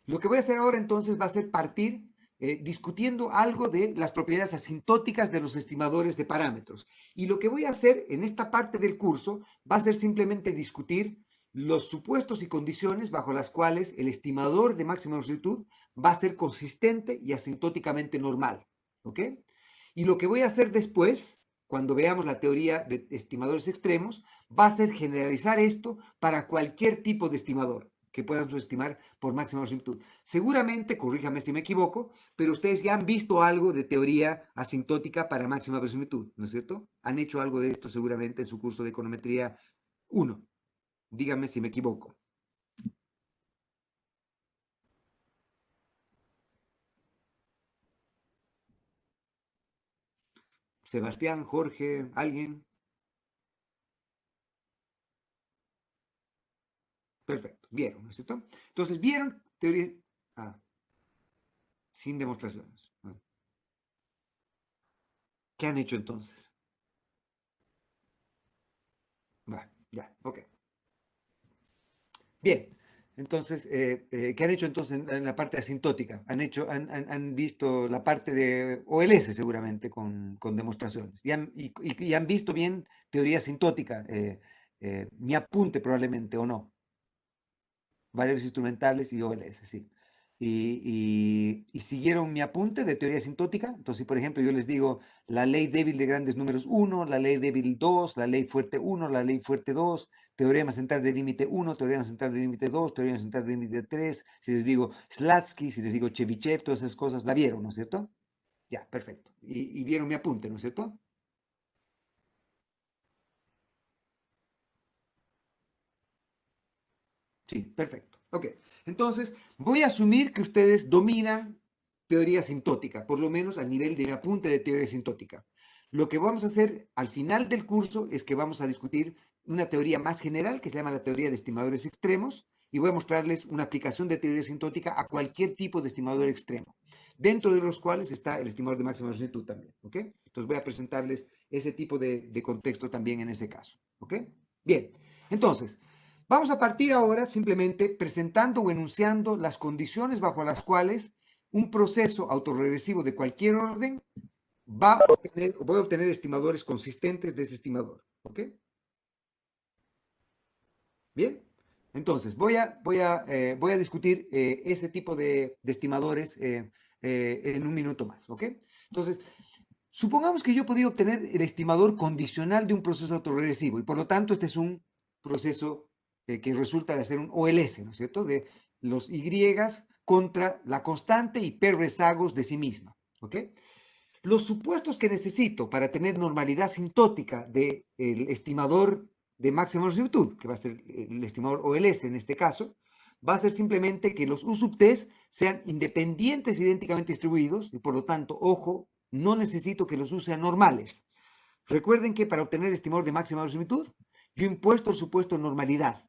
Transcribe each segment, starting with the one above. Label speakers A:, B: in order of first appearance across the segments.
A: Lo que voy a hacer ahora entonces va a ser partir discutiendo algo de las propiedades asintóticas de los estimadores de parámetros. Y lo que voy a hacer en esta parte del curso va a ser simplemente discutir los supuestos y condiciones bajo las cuales el estimador de máxima longitud va a ser consistente y asintóticamente normal. ¿Ok? Y lo que voy a hacer después, cuando veamos la teoría de estimadores extremos, va a ser generalizar esto para cualquier tipo de estimador que puedan estimar por máxima longitud. Seguramente, corríjame si me equivoco, pero ustedes ya han visto algo de teoría asintótica para máxima verosimilitud, ¿no es cierto? Han hecho algo de esto seguramente en su curso de econometría 1. Díganme si me equivoco. Sebastián, Jorge, ¿alguien? Perfecto, vieron, ¿no es cierto? Entonces, vieron teoría... Ah, sin demostraciones. ¿Qué han hecho entonces? Va, ya, ok. Bien, entonces, ¿qué han hecho entonces en la parte asintótica? Han visto la parte de OLS seguramente con demostraciones. Y han visto bien teoría asintótica, mi apunte probablemente o no. Variables instrumentales y OLS, sí. Y siguieron mi apunte de teoría asintótica. Entonces, por ejemplo, yo les digo la ley débil de grandes números 1, la ley débil 2, la ley fuerte 1, la ley fuerte 2, teorema central del límite 1, teorema central del límite 2, teorema central del límite 3. Si les digo Slatsky, si les digo Chebyshev, todas esas cosas la vieron, ¿no es cierto? Ya, perfecto. Y vieron mi apunte, ¿no es cierto? Sí, perfecto. Ok, entonces voy a asumir que ustedes dominan teoría asintótica, por lo menos a nivel de mi apunte de teoría asintótica. Lo que vamos a hacer al final del curso es que vamos a discutir una teoría más general que se llama la teoría de estimadores extremos y voy a mostrarles una aplicación de teoría asintótica a cualquier tipo de estimador extremo, dentro de los cuales está el estimador de máxima longitud también. ¿Ok? Entonces voy a presentarles ese tipo de contexto también en ese caso. ¿Ok? Bien, entonces... Vamos a partir ahora simplemente presentando o enunciando las condiciones bajo las cuales un proceso autorregresivo de cualquier orden voy a obtener estimadores consistentes de ese estimador. ¿Ok? Bien. Entonces, voy a discutir ese tipo de estimadores en un minuto más. ¿Ok? Entonces, supongamos que yo podía obtener el estimador condicional de un proceso autorregresivo y por lo tanto este es un proceso que resulta de ser un OLS, ¿no es cierto? De los Y contra la constante y P rezagos de sí misma, ¿ok? Los supuestos que necesito para tener normalidad sintótica del estimador de máxima longitud, que va a ser el estimador OLS en este caso, va a ser simplemente que los U sub t sean independientes idénticamente distribuidos y por lo tanto, ojo, no necesito que los U sean normales. Recuerden que para obtener el estimador de máxima longitud, yo impuesto el supuesto de normalidad.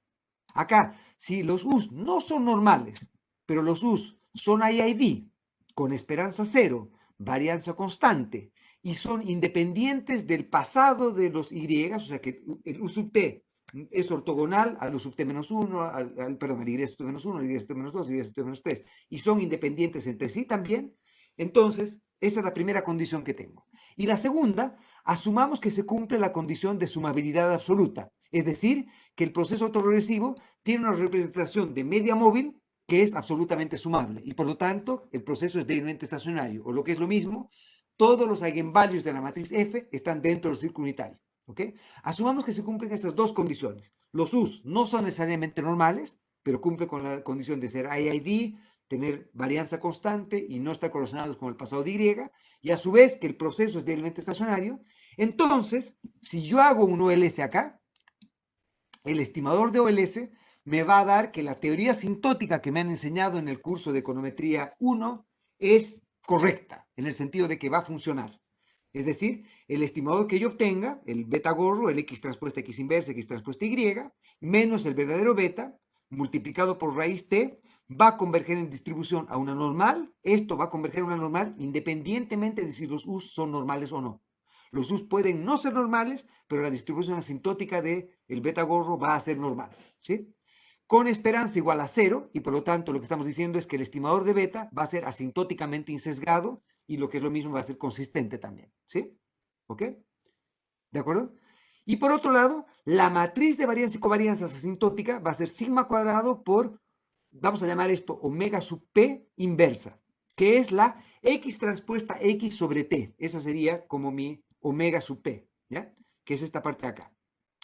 A: Acá, si los U's no son normales, pero los U's son IID, con esperanza cero, varianza constante, y son independientes del pasado de los Y, o sea que el U sub T es ortogonal al U sub T menos 1, perdón, al Y sub T menos 1, al Y sub T menos 2, al Y sub T menos 3, y son independientes entre sí también, entonces esa es la primera condición que tengo. Y la segunda, asumamos que se cumple la condición de sumabilidad absoluta, es decir, que el proceso autorregresivo tiene una representación de media móvil que es absolutamente sumable y por lo tanto el proceso es débilmente estacionario, o lo que es lo mismo, todos los eigenvalues de la matriz F están dentro del círculo unitario. ¿Ok? Asumamos que se cumplen esas dos condiciones. Los U's no son necesariamente normales, pero cumplen con la condición de ser IID, tener varianza constante y no estar correlacionados con el pasado de Y a su vez que el proceso es débilmente estacionario. Entonces, si yo hago un OLS acá, el estimador de OLS me va a dar que la teoría sintótica que me han enseñado en el curso de econometría 1 es correcta, en el sentido de que va a funcionar. Es decir, el estimador que yo obtenga, el beta gorro, el x transpuesta x inversa, x transpuesta y, menos el verdadero beta, multiplicado por raíz t, va a converger en distribución a una normal. Esto va a converger a una normal independientemente de si los u's son normales o no. Los U's pueden no ser normales, pero la distribución asintótica del beta gorro va a ser normal. ¿Sí? con esperanza igual a 0, y por lo tanto lo que estamos diciendo es que el estimador de beta va a ser asintóticamente insesgado, y lo que es lo mismo va a ser consistente también, ¿sí? ¿Ok? ¿De acuerdo? Y por otro lado, la matriz de varianza y covarianzas asintótica va a ser sigma cuadrado por, vamos a llamar esto omega sub p inversa, que es la x transpuesta x sobre t. Esa sería como mi omega sub p, ¿ya? Que es esta parte de acá.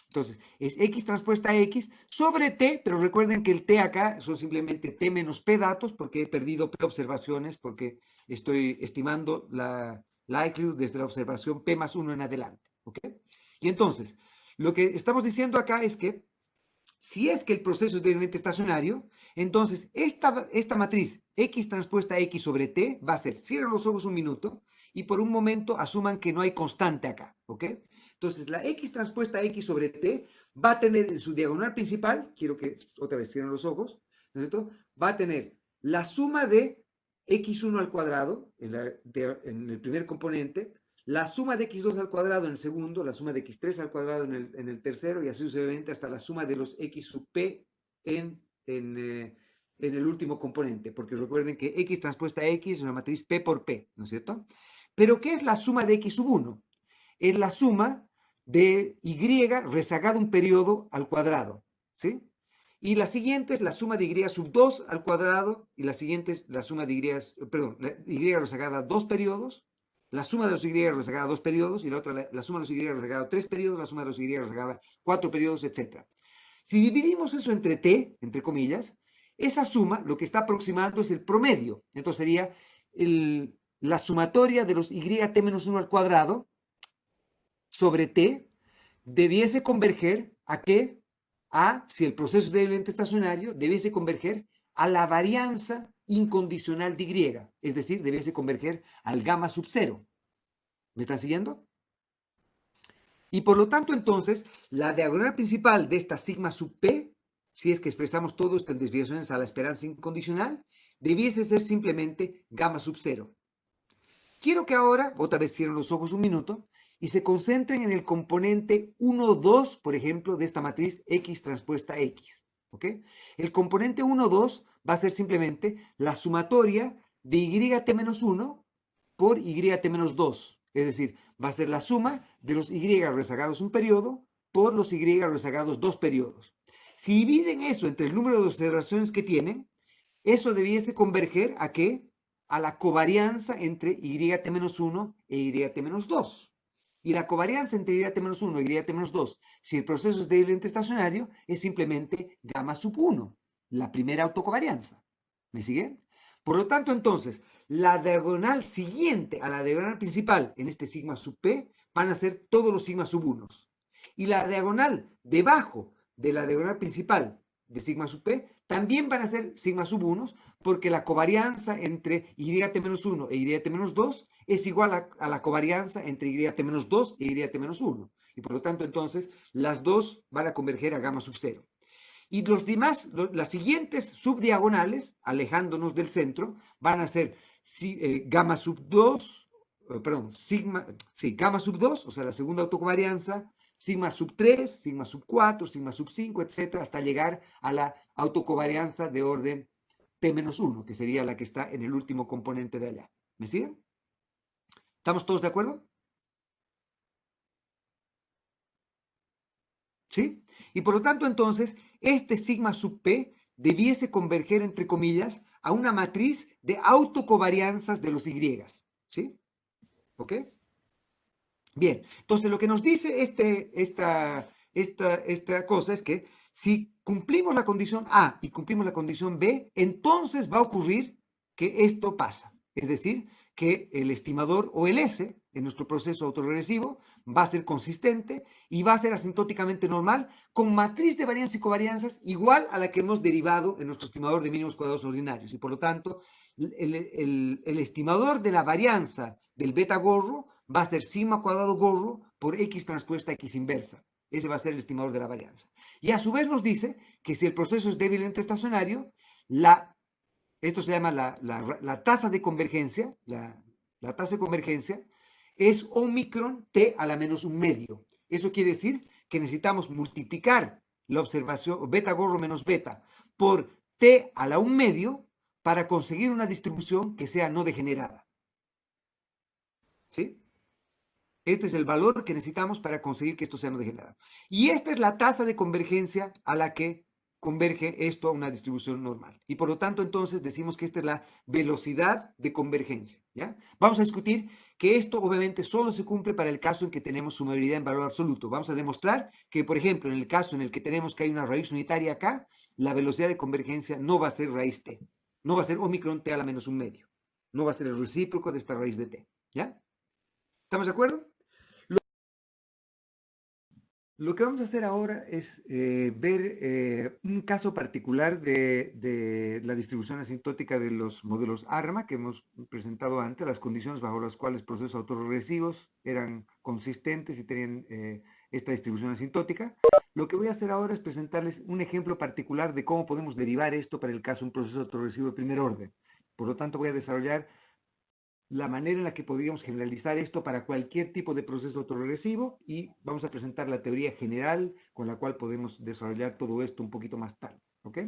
A: Entonces, es x transpuesta x sobre t, pero recuerden que el t acá son simplemente t menos p datos, porque he perdido p observaciones, porque estoy estimando la likelihood desde la observación p más 1 en adelante, ¿ok? Y entonces, lo que estamos diciendo acá es que si es que el proceso es debidamente estacionario, entonces esta matriz x transpuesta x sobre t va a ser, cierren los ojos un minuto y por un momento asuman que no hay constante acá, ¿ok? Entonces la x transpuesta x sobre t va a tener en su diagonal principal, quiero que otra vez cierren los ojos, ¿no es cierto? Va a tener la suma de x1 al cuadrado en el primer componente, la suma de x2 al cuadrado en el segundo, la suma de x3 al cuadrado en el tercero, y así sucesivamente hasta la suma de los x sub p en el último componente, porque recuerden que x transpuesta a x es una matriz p por p, ¿no es cierto? Pero ¿qué es la suma de x sub 1? Es la suma de y rezagado un periodo al cuadrado, ¿sí? Y la siguiente es la suma de y sub 2 al cuadrado, y la siguiente es la suma de y rezagada 2 periodos, la suma de los y rezagada 2 periodos, y la otra la suma de los y rezagada 3 periodos, la suma de los y rezagada 4 periodos, etc. Si dividimos eso entre t, entre comillas, esa suma lo que está aproximando es el promedio. Entonces sería la sumatoria de los y menos 1 al cuadrado sobre t debiese converger a qué? Si el proceso es debidamente estacionario, debiese converger a la varianza incondicional de y, es decir, debiese converger al gamma sub 0. ¿Me están siguiendo? Y por lo tanto, entonces, la diagonal principal de esta sigma sub p, si es que expresamos todo esto en desviaciones a la esperanza incondicional, debiese ser simplemente gamma sub 0. Quiero que ahora, otra vez cierren los ojos un minuto, y se concentren en el componente 1, 2, por ejemplo, de esta matriz x transpuesta x. ¿Ok? El componente 1, 2 va a ser simplemente la sumatoria de yt-1 por yt-2. Es decir, va a ser la suma de los y rezagados un periodo por los y rezagados dos periodos. Si dividen eso entre el número de observaciones que tienen, eso debiese converger ¿a qué? A la covarianza entre y-1 e y-2. Y la covarianza entre y-1 y y-2, si el proceso es debidamente estacionario, es simplemente gamma sub 1, la primera autocovarianza. ¿Me siguen? Por lo tanto, entonces, la diagonal siguiente a la diagonal principal en este sigma sub p van a ser todos los sigma sub 1. Y la diagonal debajo de la diagonal principal de sigma sub p también van a ser sigma sub 1 porque la covarianza entre y-1 e y-2 es igual a la covarianza entre y-2 e y-1. Y por lo tanto, entonces, las dos van a converger a gamma sub 0. Y los demás, las siguientes subdiagonales, alejándonos del centro, van a ser gamma sub 2, perdón, gamma sub 2, o sea, la segunda autocovarianza, sigma sub 3, sigma sub 4, sigma sub 5, etcétera, hasta llegar a la autocovarianza de orden P-1, que sería la que está en el último componente de allá. ¿Me siguen? ¿Estamos todos de acuerdo? ¿Sí? Y por lo tanto, entonces, este sigma sub p debiese converger, entre comillas, a una matriz de autocovarianzas de los y. ¿Sí? ¿Ok? Bien, entonces lo que nos dice esta cosa es que si cumplimos la condición A y cumplimos la condición B, entonces va a ocurrir que esto pasa. Es decir, que el estimador o el S en nuestro proceso autorregresivo va a ser consistente y va a ser asintóticamente normal con matriz de varianzas y covarianzas igual a la que hemos derivado en nuestro estimador de mínimos cuadrados ordinarios. Y por lo tanto, el estimador de la varianza del beta gorro va a ser sigma cuadrado gorro por x transpuesta x inversa. Ese va a ser el estimador de la varianza. Y a su vez nos dice que si el proceso es débilmente estacionario, esto se llama la tasa de convergencia, la tasa de convergencia es omicron t a la menos un medio. Eso quiere decir que necesitamos multiplicar la observación beta gorro menos beta por t a la 1/2 para conseguir una distribución que sea no degenerada. ¿Sí? Este es el valor que necesitamos para conseguir que esto sea no degenerado. Y esta es la tasa de convergencia a la que converge esto a una distribución normal. Y por lo tanto, entonces, decimos que esta es la velocidad de convergencia. ¿Ya? Vamos a discutir que esto obviamente solo se cumple para el caso en que tenemos sumabilidad en valor absoluto. Vamos a demostrar que, por ejemplo, en el caso en el que tenemos que hay una raíz unitaria acá, la velocidad de convergencia no va a ser raíz t. No va a ser omicron t a la menos 1/2. No va a ser el recíproco de esta raíz de t. ¿Ya? ¿Estamos de acuerdo? Lo que vamos a hacer ahora es ver un caso particular de la distribución asintótica de los modelos ARMA que hemos presentado antes, las condiciones bajo las cuales procesos autorregresivos eran consistentes y tenían esta distribución asintótica. Lo que voy a hacer ahora es presentarles un ejemplo particular de cómo podemos derivar esto para el caso de un proceso autorregresivo de primer orden. Por lo tanto, voy a desarrollar la manera en la que podríamos generalizar esto para cualquier tipo de proceso autoregresivo y vamos a presentar la teoría general con la cual podemos desarrollar todo esto un poquito más tarde. ¿Ok?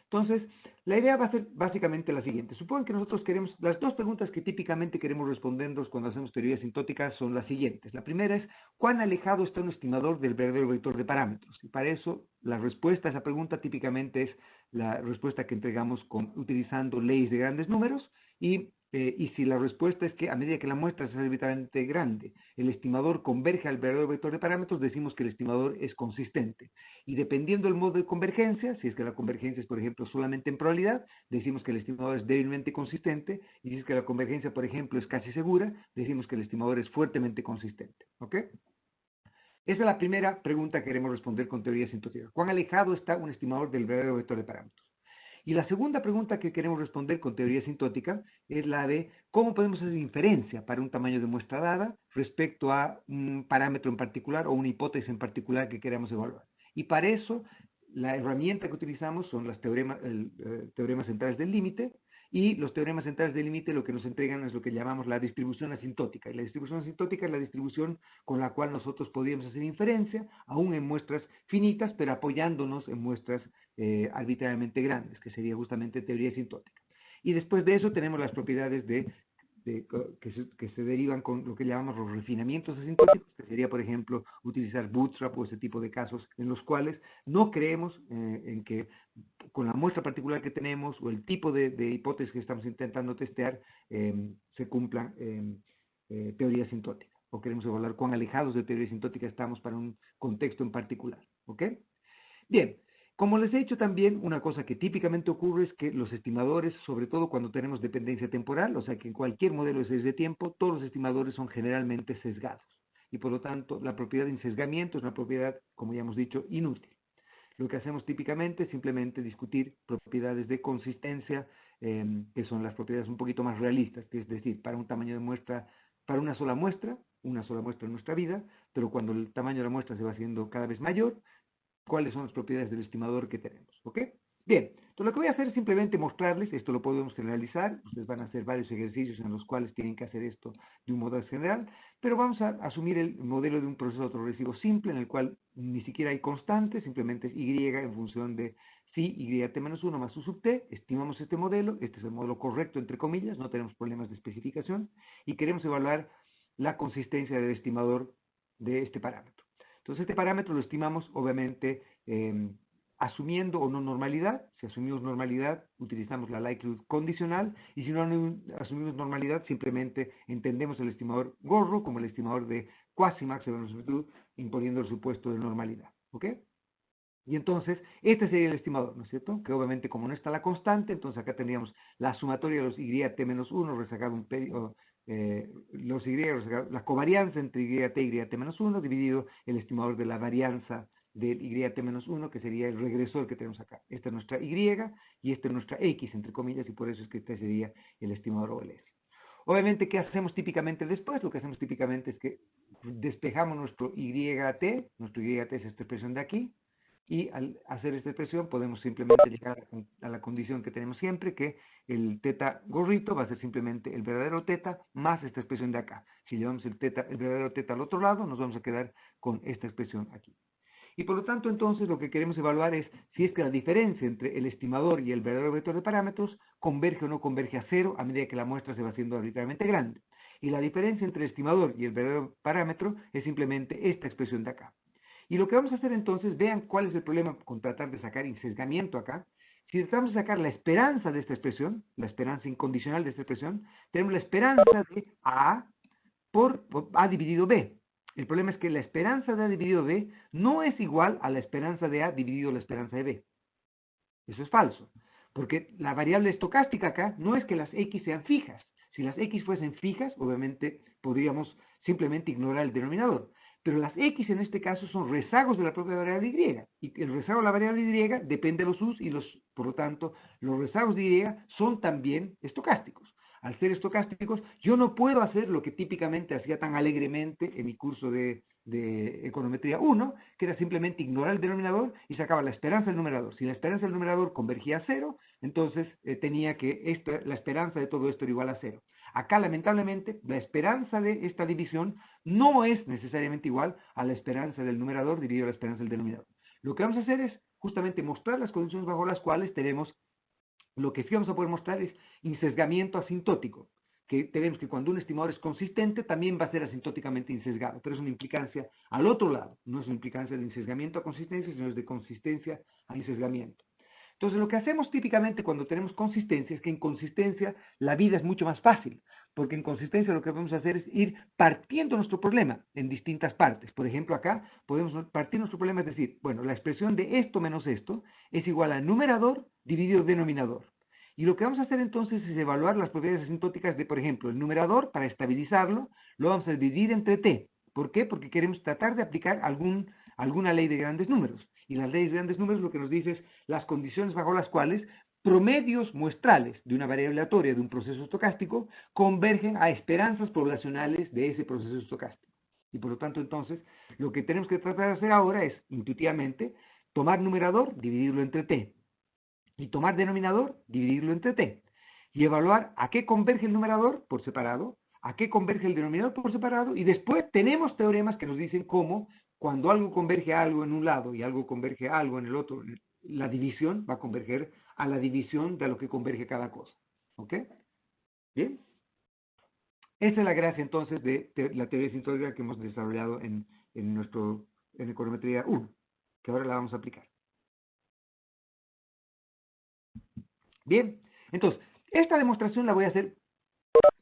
A: Entonces, la idea va a ser básicamente la siguiente. Supongo que nosotros queremos, las dos preguntas que típicamente queremos respondernos cuando hacemos teoría asintótica son las siguientes. La primera es, ¿cuán alejado está un estimador del verdadero vector de parámetros? Y para eso, la respuesta a esa pregunta típicamente es la respuesta que entregamos utilizando leyes de grandes números y si la respuesta es que a medida que la muestra es arbitrariamente grande, el estimador converge al verdadero vector de parámetros, decimos que el estimador es consistente. Y dependiendo del modo de convergencia, si es que la convergencia es, por ejemplo, solamente en probabilidad, decimos que el estimador es débilmente consistente, y si es que la convergencia, por ejemplo, es casi segura, decimos que el estimador es fuertemente consistente. ¿Ok? Esa es la primera pregunta que queremos responder con teoría asintótica. ¿Cuán alejado está un estimador del verdadero vector de parámetros? Y la segunda pregunta que queremos responder con teoría asintótica es la de cómo podemos hacer inferencia para un tamaño de muestra dada respecto a un parámetro en particular o una hipótesis en particular que queramos evaluar. Y para eso, la herramienta que utilizamos son los teoremas centrales del límite, y los teoremas centrales del límite lo que nos entregan es lo que llamamos la distribución asintótica. Y la distribución asintótica es la distribución con la cual nosotros podríamos hacer inferencia, aún en muestras finitas, pero apoyándonos en muestras arbitrariamente grandes, que sería justamente teoría asintótica. Y después de eso tenemos las propiedades que se derivan con lo que llamamos los refinamientos asintóticos, que sería, por ejemplo, utilizar bootstrap o ese tipo de casos en los cuales no creemos en que con la muestra particular que tenemos o el tipo de hipótesis que estamos intentando testear se cumplan teoría asintótica, o queremos evaluar cuán alejados de teoría asintótica estamos para un contexto en particular. ¿Ok? Bien, como les he dicho también, una cosa que típicamente ocurre es que los estimadores, sobre todo cuando tenemos dependencia temporal, o sea que en cualquier modelo de series de tiempo, todos los estimadores son generalmente sesgados. Y por lo tanto, la propiedad de ensesgamiento es una propiedad, como ya hemos dicho, inútil. Lo que hacemos típicamente es simplemente discutir propiedades de consistencia, que son las propiedades un poquito más realistas, que es decir, para un tamaño de muestra, para una sola muestra en nuestra vida, pero cuando el tamaño de la muestra se va haciendo cada vez mayor, cuáles son las propiedades del estimador que tenemos. ¿Ok? Bien, entonces lo que voy a hacer es simplemente mostrarles, esto lo podemos generalizar, ustedes van a hacer varios ejercicios en los cuales tienen que hacer esto de un modo general, pero vamos a asumir el modelo de un proceso autoregresivo simple en el cual ni siquiera hay constantes, simplemente es y en función de si y(t-1) más u sub t, estimamos este modelo, este es el modelo correcto entre comillas, no tenemos problemas de especificación, y queremos evaluar la consistencia del estimador de este parámetro. Entonces este parámetro lo estimamos obviamente asumiendo o no normalidad. Si asumimos normalidad, utilizamos la likelihood condicional, y si no asumimos normalidad, simplemente entendemos el estimador gorro como el estimador de cuasi máxima velocidad, imponiendo el supuesto de normalidad. ¿Ok? Y entonces, este sería el estimador, ¿no es cierto? Que obviamente como no está la constante, entonces acá tendríamos la sumatoria de los y(t-1) resacado un periodo, los y, la covarianza entre y(t) y y(t-1) dividido el estimador de la varianza del y(t-1), que sería el regresor que tenemos acá. Esta es nuestra y y esta es nuestra x, entre comillas, y por eso es que este sería el estimador OLS. Obviamente, ¿qué hacemos típicamente después? Lo que hacemos típicamente es que despejamos nuestro y(t), nuestro y(t) es esta expresión de aquí, y al hacer esta expresión podemos simplemente llegar a la condición que tenemos siempre, que el teta gorrito va a ser simplemente el verdadero teta más esta expresión de acá. Si llevamos el verdadero teta al otro lado, nos vamos a quedar con esta expresión aquí. Y por lo tanto, entonces, lo que queremos evaluar es si es que la diferencia entre el estimador y el verdadero vector de parámetros converge o no converge a cero a medida que la muestra se va haciendo arbitrariamente grande. Y la diferencia entre el estimador y el verdadero parámetro es simplemente esta expresión de acá. Y lo que vamos a hacer entonces, vean cuál es el problema con tratar de sacar insesgamiento acá. Si tratamos de sacar la esperanza de esta expresión, la esperanza incondicional de esta expresión, tenemos la esperanza de A por A dividido B. El problema es que la esperanza de A dividido B no es igual a la esperanza de A dividido la esperanza de B. Eso es falso, porque la variable estocástica acá no es que las X sean fijas. Si las X fuesen fijas, obviamente podríamos simplemente ignorar el denominador. Pero las X en este caso son rezagos de la propia variable Y. Y el rezago de la variable Y depende de los U's y por lo tanto, los rezagos de Y son también estocásticos. Al ser estocásticos, yo no puedo hacer lo que típicamente hacía tan alegremente en mi curso de econometría 1, que era simplemente ignorar el denominador y sacaba la esperanza del numerador. Si la esperanza del numerador convergía a 0, entonces tenía que la esperanza de todo esto era igual a 0. Acá, lamentablemente, la esperanza de esta división no es necesariamente igual a la esperanza del numerador dividido la esperanza del denominador. Lo que vamos a hacer es justamente mostrar las condiciones bajo las cuales tenemos, lo que sí vamos a poder mostrar es insesgamiento asintótico, que tenemos que cuando un estimador es consistente también va a ser asintóticamente insesgado, pero es una implicancia al otro lado, no es una implicancia de insesgamiento a consistencia, sino es de consistencia a insesgamiento. Entonces, lo que hacemos típicamente cuando tenemos consistencia es que en consistencia la vida es mucho más fácil, porque en consistencia lo que vamos a hacer es ir partiendo nuestro problema en distintas partes. Por ejemplo, acá podemos partir nuestro problema, es decir, bueno, la expresión de esto menos esto es igual a numerador dividido denominador. Y lo que vamos a hacer entonces es evaluar las propiedades asintóticas de, por ejemplo, el numerador, para estabilizarlo, lo vamos a dividir entre t. ¿Por qué? Porque queremos tratar de aplicar alguna ley de grandes números. Y las leyes de grandes números lo que nos dice es las condiciones bajo las cuales promedios muestrales de una variable aleatoria de un proceso estocástico convergen a esperanzas poblacionales de ese proceso estocástico. Y por lo tanto, entonces, lo que tenemos que tratar de hacer ahora es, intuitivamente, tomar numerador, dividirlo entre t. Y tomar denominador, dividirlo entre t. Y evaluar a qué converge el numerador por separado, a qué converge el denominador por separado, y después tenemos teoremas que nos dicen cómo, cuando algo converge a algo en un lado y algo converge a algo en el otro, la división va a converger a la división de lo que converge cada cosa. ¿Ok? Bien. Esa es la gracia entonces de la teoría sintótica que hemos desarrollado en econometría 1, que ahora la vamos a aplicar. Bien, entonces, esta demostración la voy a hacer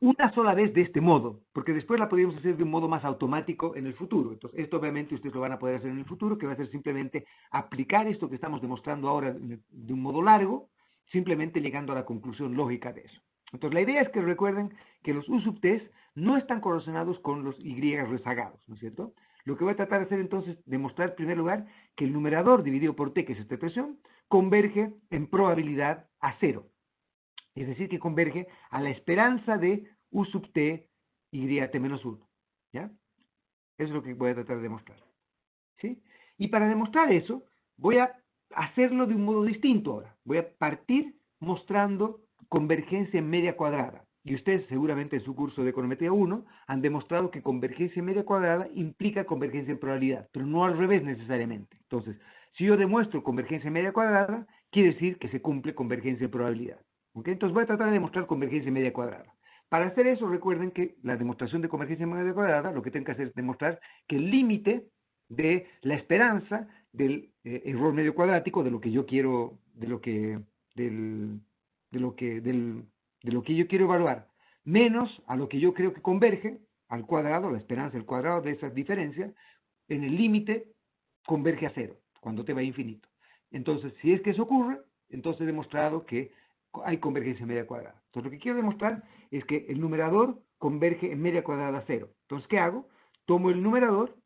A: una sola vez de este modo, porque después la podríamos hacer de un modo más automático en el futuro. Entonces, esto obviamente ustedes lo van a poder hacer en el futuro, que va a ser simplemente aplicar esto que estamos demostrando ahora de un modo largo, simplemente llegando a la conclusión lógica de eso. Entonces, la idea es que recuerden que los U sub t no están correlacionados con los Y rezagados, ¿no es cierto? Lo que voy a tratar de hacer entonces, demostrar en primer lugar que el numerador dividido por t, que es esta expresión, converge en probabilidad a 0. Es decir, que converge a la esperanza de U sub t y t menos 1. ¿Ya? Eso es lo que voy a tratar de demostrar. ¿Sí? Y para demostrar eso, voy a hacerlo de un modo distinto ahora. Voy a partir mostrando convergencia en media cuadrada. Y ustedes seguramente en su curso de econometría 1 han demostrado que convergencia en media cuadrada implica convergencia en probabilidad, pero no al revés necesariamente. Entonces, si yo demuestro convergencia en media cuadrada, quiere decir que se cumple convergencia en probabilidad. ¿Okay? Entonces voy a tratar de demostrar convergencia en media cuadrada. Para hacer eso, recuerden que la demostración de convergencia en media cuadrada, lo que tengo que hacer es demostrar que el límite de la esperanza del error medio cuadrático, de lo que yo quiero, de lo que yo quiero evaluar, menos a lo que yo creo que converge al cuadrado, la esperanza del cuadrado de esas diferencias, en el límite converge a 0, cuando t va a infinito. Entonces, si es que eso ocurre, entonces he demostrado que hay convergencia en media cuadrada. Entonces, lo que quiero demostrar es que el numerador converge en media cuadrada a 0. Entonces, ¿qué hago? Tomo el numerador,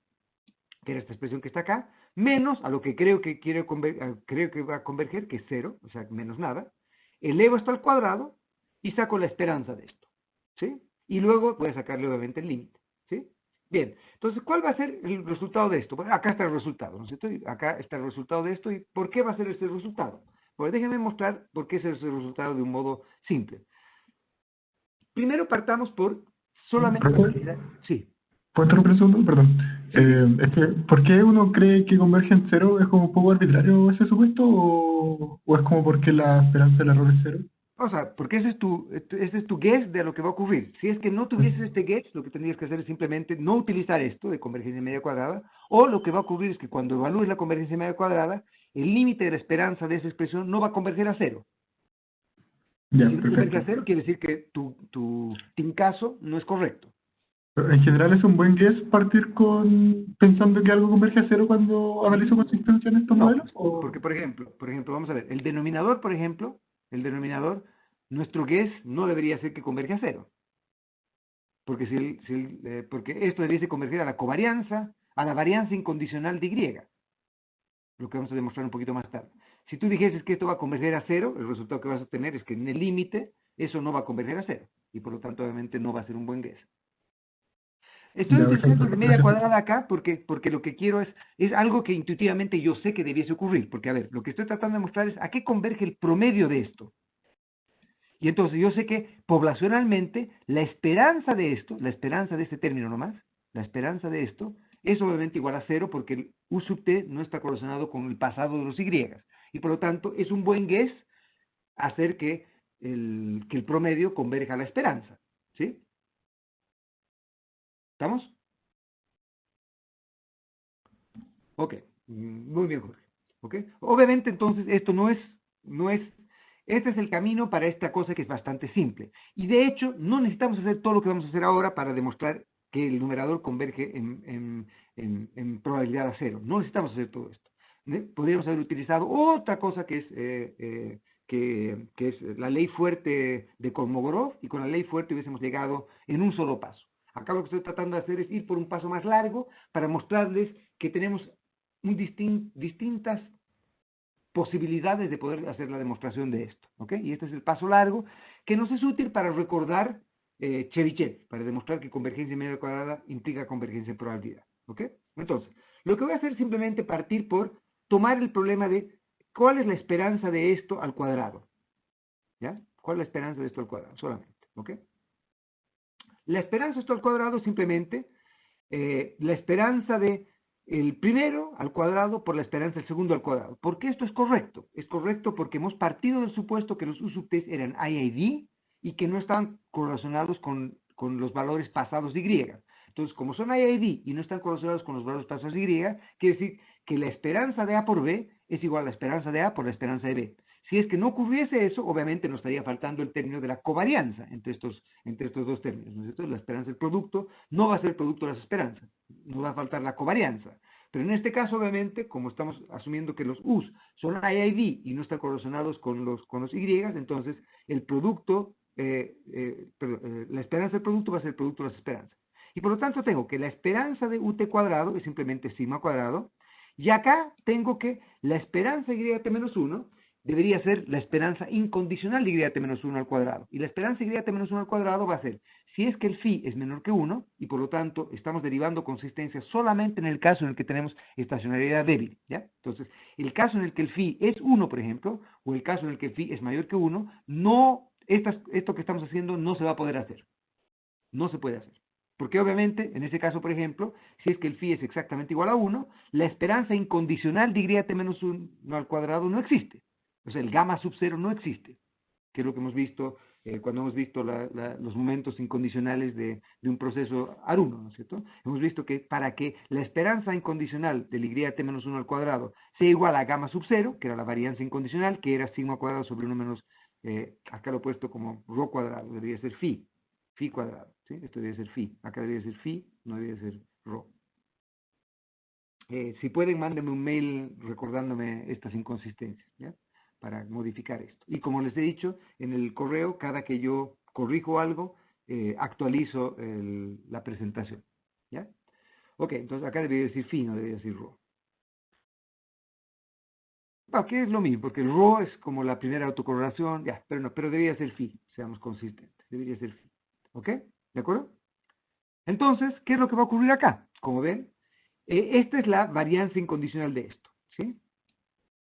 A: que era esta expresión que está acá, menos a lo que creo que va a converger, que es 0, o sea, menos nada, elevo esto al cuadrado y saco la esperanza de esto, ¿sí? Y luego voy a sacarle obviamente el límite, ¿sí? Bien, entonces, ¿cuál va a ser el resultado de esto? Bueno, acá está el resultado, ¿no es cierto? Acá está el resultado de esto, ¿y por qué va a ser este resultado? Pues déjenme mostrar por qué es ese resultado de un modo simple. Primero partamos por solamente...
B: ¿Puedo
A: Sí.
B: interrumpir un segundo? Perdón. ¿Por qué uno cree que converge en cero? ¿Es como un poco arbitrario ese supuesto o es como porque la esperanza del error es cero?
A: O sea, porque ese es tu guess de lo que va a ocurrir. Si es que no tuvieses este guess, lo que tendrías que hacer es simplemente no utilizar esto de convergencia media cuadrada, o lo que va a ocurrir es que cuando evalúes la convergencia media cuadrada, el límite de la esperanza de esa expresión no va a converger a cero. Y
B: Ya,
A: si no converge
B: perfecto.
A: a cero, quiere decir que tu tincazo no es correcto.
B: Pero en general es un buen guess partir con pensando que algo converge a cero cuando analizo consistencia en estos
A: No,
B: modelos. ¿O?
A: porque por ejemplo, vamos a ver, el denominador, por ejemplo, nuestro guess no debería ser que converge a cero. Porque esto debiese converger a la covarianza, a la varianza incondicional de Y, lo que vamos a demostrar un poquito más tarde. Si tú dijeses que esto va a converger a cero, el resultado que vas a tener es que en el límite eso no va a converger a cero, y por lo tanto obviamente no va a ser un buen guess. Estoy
B: Ya,
A: utilizando
B: perfecto.
A: de media
B: Gracias.
A: cuadrada acá porque lo que quiero es algo que intuitivamente yo sé que debiese ocurrir, porque a ver, lo que estoy tratando de mostrar es a qué converge el promedio de esto. Y entonces yo sé que poblacionalmente la esperanza de esto, la esperanza de este término nomás, la esperanza de esto, es obviamente igual a cero porque el U sub t no está correlacionado con el pasado de los Y. Y por lo tanto es un buen guess hacer que el promedio converja a la esperanza. ¿Sí? ¿Estamos? Ok. Muy bien, Jorge. ¿Ok? Obviamente entonces esto no es, este es el camino para esta cosa que es bastante simple. Y de hecho, no necesitamos hacer todo lo que vamos a hacer ahora para demostrar que el numerador converge en probabilidad a cero. No necesitamos hacer todo esto. Podríamos haber utilizado otra cosa que es la ley fuerte de Kolmogorov, y con la ley fuerte hubiésemos llegado en un solo paso. Acá lo que estoy tratando de hacer es ir por un paso más largo para mostrarles que tenemos distintas posibilidades de poder hacer la demostración de esto. ¿Ok? Y este es el paso largo que nos es útil para recordar Chebyshev, para demostrar que convergencia media cuadrada implica convergencia en probabilidad. ¿Ok? Entonces, lo que voy a hacer es simplemente partir por tomar el problema de cuál es la esperanza de esto al cuadrado. ¿Ya? ¿Cuál es la esperanza de esto al cuadrado? Solamente. ¿Ok? La esperanza de esto al cuadrado es simplemente la esperanza de el primero al cuadrado por la esperanza del segundo al cuadrado. ¿Por qué esto es correcto? Es correcto porque hemos partido del supuesto que los U sub t eran IID y que no estaban correlacionados con los valores pasados de Y. Entonces, como son IID y no están correlacionados con los valores pasados de Y, quiere decir que la esperanza de A por B es igual a la esperanza de A por la esperanza de B. Si es que no ocurriese eso, obviamente nos estaría faltando el término de la covarianza entre estos dos términos, ¿no es cierto? La esperanza del producto no va a ser producto de las esperanzas, nos va a faltar la covarianza. Pero en este caso, obviamente, como estamos asumiendo que los U's son IID y no están correlacionados con los Y, entonces el producto, la esperanza del producto va a ser el producto de las esperanzas. Y por lo tanto tengo que la esperanza de UT cuadrado es simplemente sigma cuadrado, y acá tengo que la esperanza de YT menos 1 debería ser la esperanza incondicional de YT menos 1 al cuadrado. Y la esperanza de YT menos 1 al cuadrado va a ser, si es que el phi es menor que 1, y por lo tanto estamos derivando consistencia solamente en el caso en el que tenemos estacionariedad débil, ¿ya? Entonces, el caso en el que el phi es 1, por ejemplo, o el caso en el que el phi es mayor que 1, esto que estamos haciendo no se va a poder hacer. No se puede hacer. Porque obviamente, en ese caso, por ejemplo, si es que el phi es exactamente igual a 1, la esperanza incondicional de YT menos 1 al cuadrado no existe. O sea, el gamma sub 0 no existe, que es lo que hemos visto cuando hemos visto los momentos incondicionales de un proceso AR1, ¿no es cierto? Hemos visto que para que la esperanza incondicional del YT menos 1 al cuadrado sea igual a gamma sub 0, que era la varianza incondicional, que era sigma cuadrado sobre 1 menos, acá lo he puesto como rho cuadrado, debería ser phi cuadrado, ¿sí? Esto debe ser phi, acá debería ser phi, no debería ser rho. Si pueden, mándenme un mail recordándome estas inconsistencias, ¿ya? Para modificar esto. Y como les he dicho, en el correo, cada que yo corrijo algo, actualizo la presentación, ¿ya? Ok, entonces acá debería decir phi, no debería decir rho. Aquí es lo mismo, porque el rho es como la primera autocorrelación, ya, pero no, pero debería ser phi, seamos consistentes, debería ser phi. ¿Ok? ¿De acuerdo? Entonces, ¿qué es lo que va a ocurrir acá? Como ven, esta es la varianza incondicional de esto, ¿sí?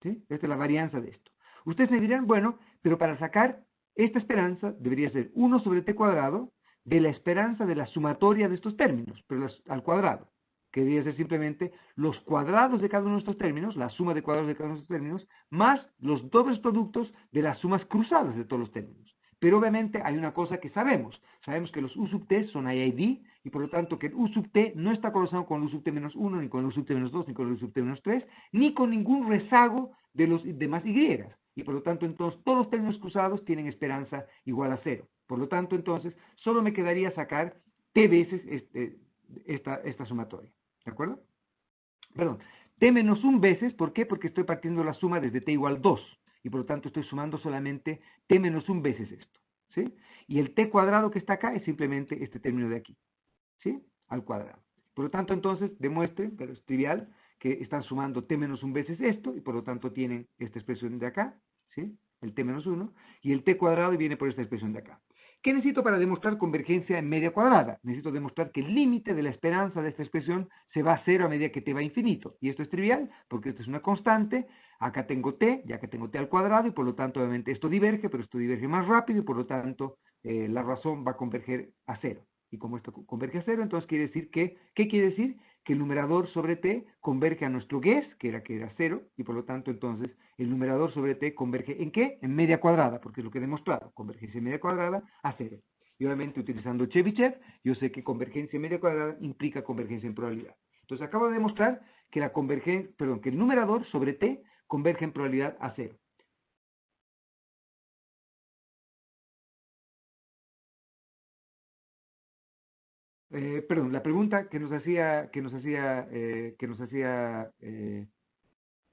A: ¿Sí? Esta es la varianza de esto. Ustedes me dirán, bueno, pero para sacar esta esperanza debería ser 1 sobre t cuadrado de la esperanza de la sumatoria de estos términos, pero al cuadrado, ¿ok? que debería ser simplemente los cuadrados de cada uno de estos términos, la suma de cuadrados de cada uno de estos términos, más los dobles productos de las sumas cruzadas de todos los términos. Pero obviamente hay una cosa que sabemos que los U sub t son IID, y por lo tanto que el U sub t no está correlacionado con el U sub t menos 1, ni con el U sub t menos 2, ni con el U sub t menos 3, ni con ningún rezago de los demás Y. Y por lo tanto, entonces, todos los términos cruzados tienen esperanza igual a 0. Por lo tanto, entonces, solo me quedaría sacar t veces esta sumatoria. ¿De acuerdo? Perdón, t menos 1 veces, ¿por qué? Porque estoy partiendo la suma desde t igual 2. Y por lo tanto estoy sumando solamente t menos 1 veces esto. ¿Sí? Y el t cuadrado que está acá es simplemente este término de aquí. ¿Sí? Al cuadrado. Por lo tanto, entonces, demuestren, pero es trivial, que están sumando t menos 1 veces esto, y por lo tanto tienen esta expresión de acá, ¿sí? El t menos 1, y el t cuadrado viene por esta expresión de acá. ¿Qué necesito para demostrar convergencia en media cuadrada? Necesito demostrar que el límite de la esperanza de esta expresión se va a 0 a medida que t va a infinito. Y esto es trivial, porque esto es una constante. Acá tengo t, ya que tengo t al cuadrado, y por lo tanto, obviamente, esto diverge, pero esto diverge más rápido, y por lo tanto, la razón va a converger a 0. Y como esto converge a 0, entonces quiere decir que, ¿qué quiere decir? Que el numerador sobre t converge a nuestro guess, que era 0, y por lo tanto, entonces, el numerador sobre t converge ¿en qué? En media cuadrada, porque es lo que he demostrado, convergencia en media cuadrada a 0. Y obviamente, utilizando Chebyshev, yo sé que convergencia en media cuadrada implica convergencia en probabilidad. Entonces, acabo de demostrar que que el numerador sobre t converge en probabilidad a 0. Perdón, la pregunta que nos hacía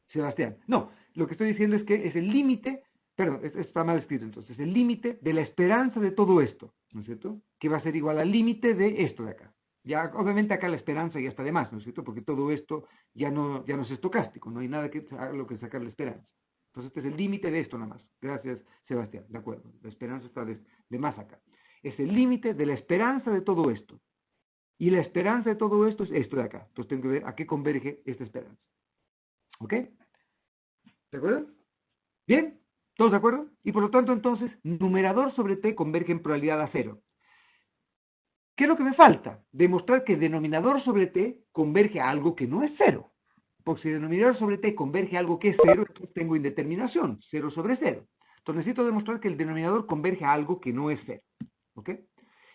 A: Sebastián. No, lo que estoy diciendo es que es el límite, perdón, está mal escrito entonces, el límite de la esperanza de todo esto, ¿no es cierto? Que va a ser igual al límite de esto de acá. Ya, obviamente acá la esperanza ya está de más, ¿no es cierto? Porque todo esto ya no es estocástico, no hay nada que lo que sacar la esperanza. Entonces este es el límite de esto nada más. Gracias, Sebastián, de acuerdo. La esperanza está de más acá. Es el límite de la esperanza de todo esto. Y la esperanza de todo esto es esto de acá. Entonces tengo que ver a qué converge esta esperanza. ¿Ok? ¿De acuerdo? ¿Bien? ¿Todos de acuerdo? Y por lo tanto, entonces, numerador sobre t converge en probabilidad a 0. ¿Qué es lo que me falta? Demostrar que denominador sobre t converge a algo que no es 0. Porque si denominador sobre t converge a algo que es 0, entonces tengo indeterminación, 0 sobre 0. Entonces necesito demostrar que el denominador converge a algo que no es 0. ¿Ok?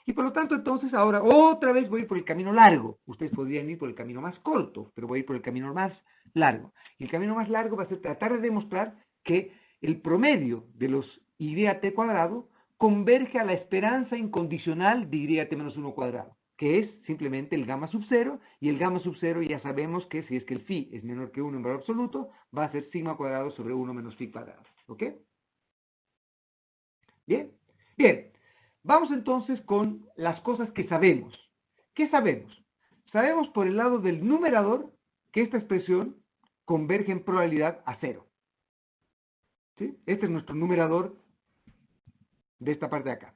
A: Y por lo tanto, entonces, ahora otra vez voy a ir por el camino largo. Ustedes podrían ir por el camino más corto, pero voy a ir por el camino más largo. Y el camino más largo va a ser tratar de demostrar que el promedio de los YT cuadrado converge a la esperanza incondicional de YT menos 1 cuadrado, que es simplemente el gamma sub 0, y el gamma sub 0 ya sabemos que si es que el phi es menor que 1 en valor absoluto, va a ser sigma cuadrado sobre 1 menos phi cuadrado. ¿Ok? ¿Bien? Bien. Vamos entonces con las cosas que sabemos. ¿Qué sabemos? Sabemos por el lado del numerador que esta expresión converge en probabilidad a 0. ¿Sí? Este es nuestro numerador de esta parte de acá.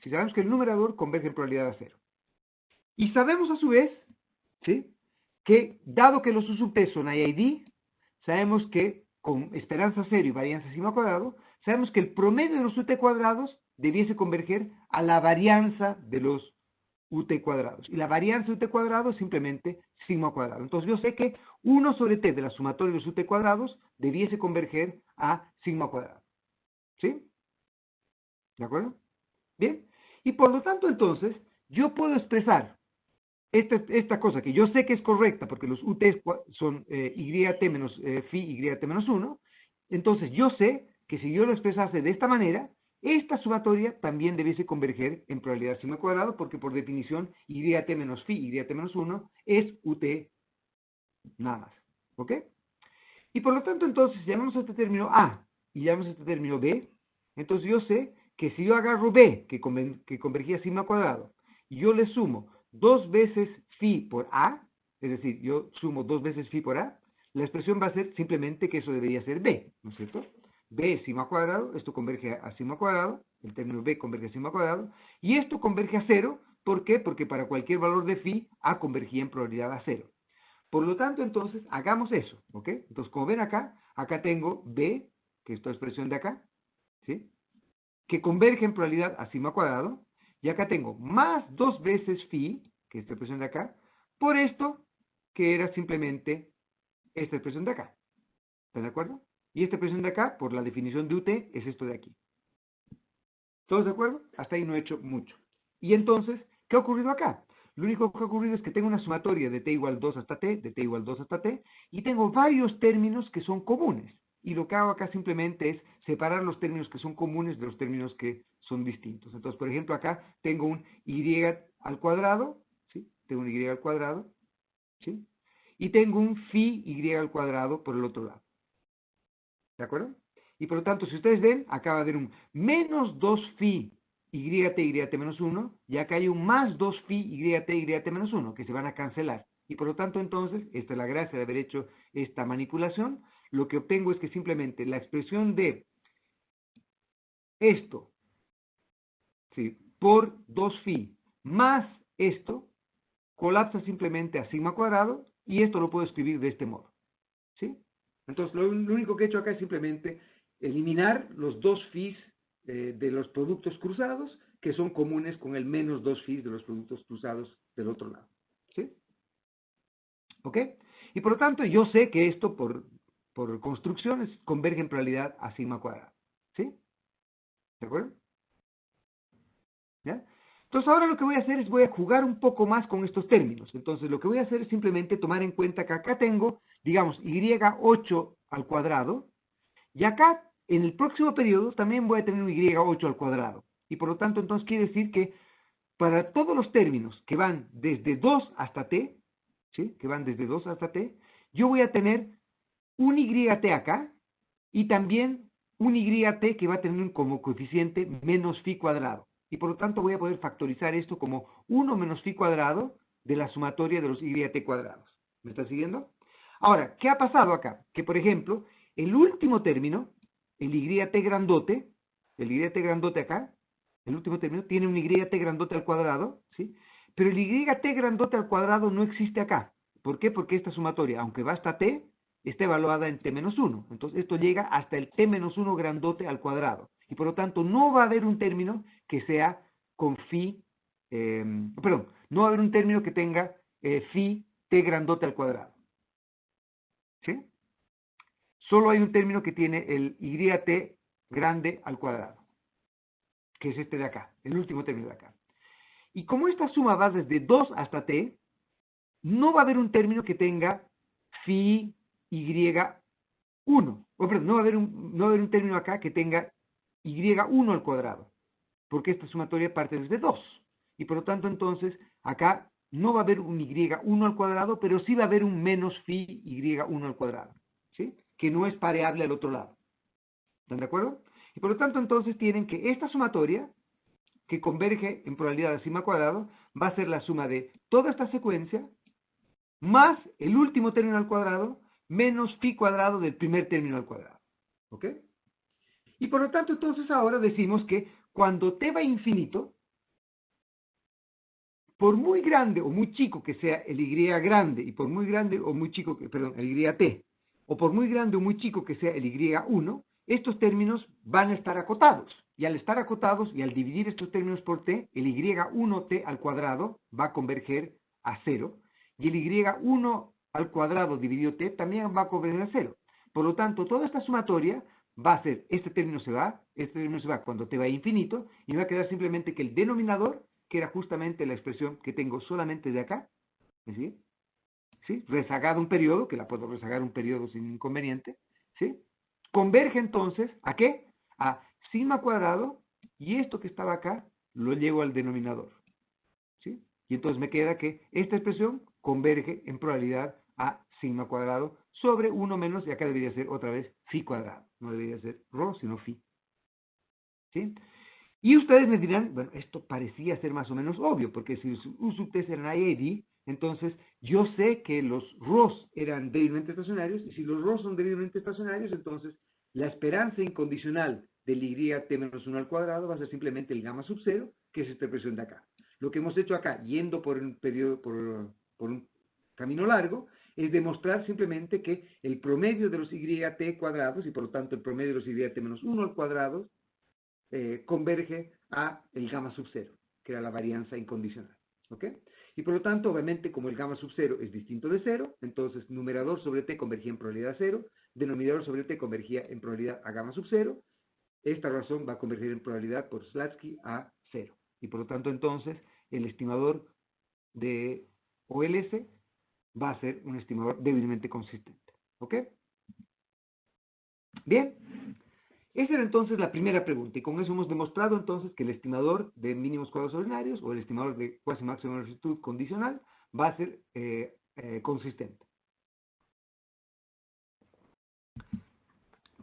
A: Si sabemos que el numerador converge en probabilidad a 0. Y sabemos a su vez, ¿sí?, que dado que los U sub t son IID, sabemos que con esperanza 0 y varianza sigma cuadrado, sabemos que el promedio de los UT cuadrados debiese converger a la varianza de los UT cuadrados. Y la varianza de UT cuadrado es simplemente sigma cuadrado. Entonces yo sé que 1 sobre t de la sumatoria de los UT cuadrados debiese converger a sigma cuadrado. ¿Sí? ¿De acuerdo? Bien. Y por lo tanto entonces yo puedo expresar esta cosa que yo sé que es correcta porque los UT son YT menos phi YT menos 1, entonces yo sé que si yo lo expresase de esta manera, esta sumatoria también debiese converger en probabilidad sigma cuadrado porque por definición YT menos phi YT menos 1 es UT nada más. ¿Ok? Y por lo tanto entonces llamamos a este término A y llamamos a este término B, entonces yo sé que si yo agarro B que convergía sigma cuadrado y yo le sumo 2 veces phi por A, es decir, yo sumo 2 veces phi por A, la expresión va a ser simplemente que eso debería ser B, ¿no es cierto? B es sigma cuadrado, esto converge a sigma cuadrado, el término B converge a sigma cuadrado, y esto converge a 0, ¿por qué? Porque para cualquier valor de phi, A convergía en probabilidad a 0. Por lo tanto, entonces, hagamos eso, ¿ok? Entonces, como ven acá tengo B, que es esta expresión de acá, ¿sí?, que converge en probabilidad a sigma cuadrado, y acá tengo más 2 veces phi, que es esta expresión de acá, por esto, que era simplemente esta expresión de acá. ¿Están de acuerdo? Y esta expresión de acá, por la definición de UT, es esto de aquí. ¿Todos de acuerdo? Hasta ahí no he hecho mucho. Y entonces, ¿qué ha ocurrido acá? Lo único que ha ocurrido es que tengo una sumatoria de t igual 2 hasta t, de t igual 2 hasta t, y tengo varios términos que son comunes. Y lo que hago acá simplemente es separar los términos que son comunes de los términos que son distintos. Entonces, por ejemplo, acá tengo un y al cuadrado, ¿sí? Tengo un y al cuadrado, ¿sí? Y tengo un phi y al cuadrado por el otro lado. ¿De acuerdo? Y por lo tanto, si ustedes ven, acá va a haber un menos 2 phi y menos 1, y acá hay un más 2 phi y menos 1, que se van a cancelar. Y por lo tanto, entonces, esta es la gracia de haber hecho esta manipulación, lo que obtengo es que simplemente la expresión de esto, ¿sí?, por 2 phi más esto, colapsa simplemente a sigma cuadrado, y esto lo puedo escribir de este modo. ¿Sí? Entonces, lo único que he hecho acá es simplemente eliminar los 2 phis de los productos cruzados, que son comunes con el menos 2 phis de los productos cruzados del otro lado. ¿Sí? ¿Ok? Y por lo tanto, yo sé que esto, por construcciones, converge en probabilidad a sigma cuadrado. ¿Sí? ¿De acuerdo? ¿Ya? Entonces, ahora lo que voy a hacer es voy a jugar un poco más con estos términos. Entonces, lo que voy a hacer es simplemente tomar en cuenta que acá tengo, digamos, y8 al cuadrado, y acá, en el próximo periodo, también voy a tener un y8 al cuadrado. Y por lo tanto, entonces quiere decir que para todos los términos que van desde 2 hasta t, ¿sí?, que van desde 2 hasta t, yo voy a tener un yt acá, y también un yt que va a tener como coeficiente menos phi cuadrado. Y por lo tanto voy a poder factorizar esto como 1 menos phi cuadrado de la sumatoria de los yt cuadrados. ¿Me está siguiendo? Ahora, ¿qué ha pasado acá? Que, por ejemplo, el último término, el yt grandote acá, el último término, tiene un yt grandote al cuadrado, ¿sí? Pero el yt grandote al cuadrado no existe acá. ¿Por qué? Porque esta sumatoria, aunque va hasta t, está evaluada en t-1. Entonces, esto llega hasta el t-1 grandote al cuadrado. Y por lo tanto, no va a haber un término que sea con phi, no va a haber un término que tenga phi t grandote al cuadrado. ¿Sí? Solo hay un término que tiene el yt grande al cuadrado, que es este de acá, el último término de acá. Y como esta suma va desde 2 hasta t, no va a haber un término que tenga phi y1, no va a haber un término acá que tenga y1 al cuadrado, porque esta sumatoria parte desde 2. Y por lo tanto, entonces, acá no va a haber un y1 al cuadrado, pero sí va a haber un menos phi y1 al cuadrado, ¿sí?, que no es pareable al otro lado. ¿Están de acuerdo? Y por lo tanto, entonces, tienen que esta sumatoria, que converge en probabilidad a sigma cuadrado, va a ser la suma de toda esta secuencia, más el último término al cuadrado, menos phi cuadrado del primer término al cuadrado. ¿Ok? Y por lo tanto, entonces, ahora decimos que cuando t va a infinito, por muy grande o muy chico que sea el y grande, y por muy grande o muy chico, perdón, el yt, o por muy grande o muy chico que sea el y1, estos términos van a estar acotados. Y al estar acotados y al dividir estos términos por t, el y1t al cuadrado va a converger a 0, y el y1 al cuadrado dividido t también va a converger a 0. Por lo tanto, toda esta sumatoria va a ser, este término se va cuando t va a infinito, y va a quedar simplemente que el denominador, que era justamente la expresión que tengo solamente de acá, ¿sí?, ¿sí?, rezagada un periodo, que la puedo rezagar un periodo sin inconveniente, ¿sí?, converge entonces, ¿a qué? A sigma cuadrado, y esto que estaba acá, lo llevo al denominador, ¿sí? Y entonces me queda que esta expresión converge en probabilidad a sigma cuadrado sobre 1 menos, y acá debería ser otra vez phi cuadrado, no debería ser rho, sino phi, ¿sí? Y ustedes me dirán, bueno, esto parecía ser más o menos obvio, porque si U sub t eran IAD, entonces yo sé que los ROS eran debidamente estacionarios, y si los ROS son debidamente estacionarios, entonces la esperanza incondicional del yt-1 al cuadrado va a ser simplemente el gamma sub 0, que es esta expresión de acá. Lo que hemos hecho acá, yendo por un periodo, por un camino largo, es demostrar simplemente que el promedio de los yt cuadrados, y por lo tanto el promedio de los yt-1 al cuadrado, converge a el gamma sub 0, que era la varianza incondicional. ¿Ok? Y por lo tanto, obviamente, como el gamma sub 0 es distinto de 0, entonces numerador sobre t convergía en probabilidad a 0, denominador sobre t convergía en probabilidad a gamma sub 0, esta razón va a converger en probabilidad por Slatsky a 0. Y por lo tanto, entonces, el estimador de OLS va a ser un estimador débilmente consistente. ¿Ok? Bien. Esa era entonces la primera pregunta, y con eso hemos demostrado entonces que el estimador de mínimos cuadrados ordinarios o el estimador de cuasi máxima longitud condicional va a ser consistente.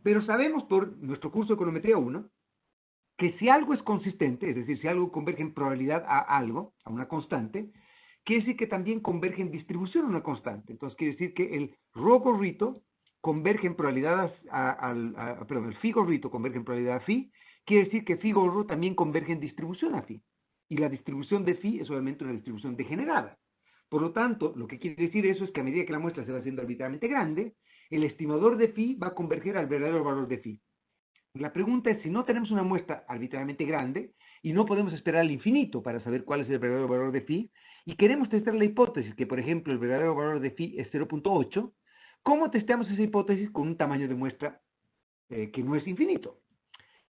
A: Pero sabemos por nuestro curso de econometría 1 que si algo es consistente, es decir, si algo converge en probabilidad a algo, a una constante, quiere decir que también converge en distribución a una constante. Entonces quiere decir que el rho gorrito converge en probabilidad perdón, el phi gorrito converge en probabilidad a phi, quiere decir que phi gorro también converge en distribución a phi. Y la distribución de phi es obviamente una distribución degenerada. Por lo tanto, lo que quiere decir eso es que a medida que la muestra se va haciendo arbitrariamente grande, el estimador de phi va a converger al verdadero valor de phi. La pregunta es si no tenemos una muestra arbitrariamente grande y no podemos esperar al infinito para saber cuál es el verdadero valor de phi, y queremos testar la hipótesis que, por ejemplo, el verdadero valor de phi es 0.8, ¿cómo testeamos esa hipótesis con un tamaño de muestra que no es infinito?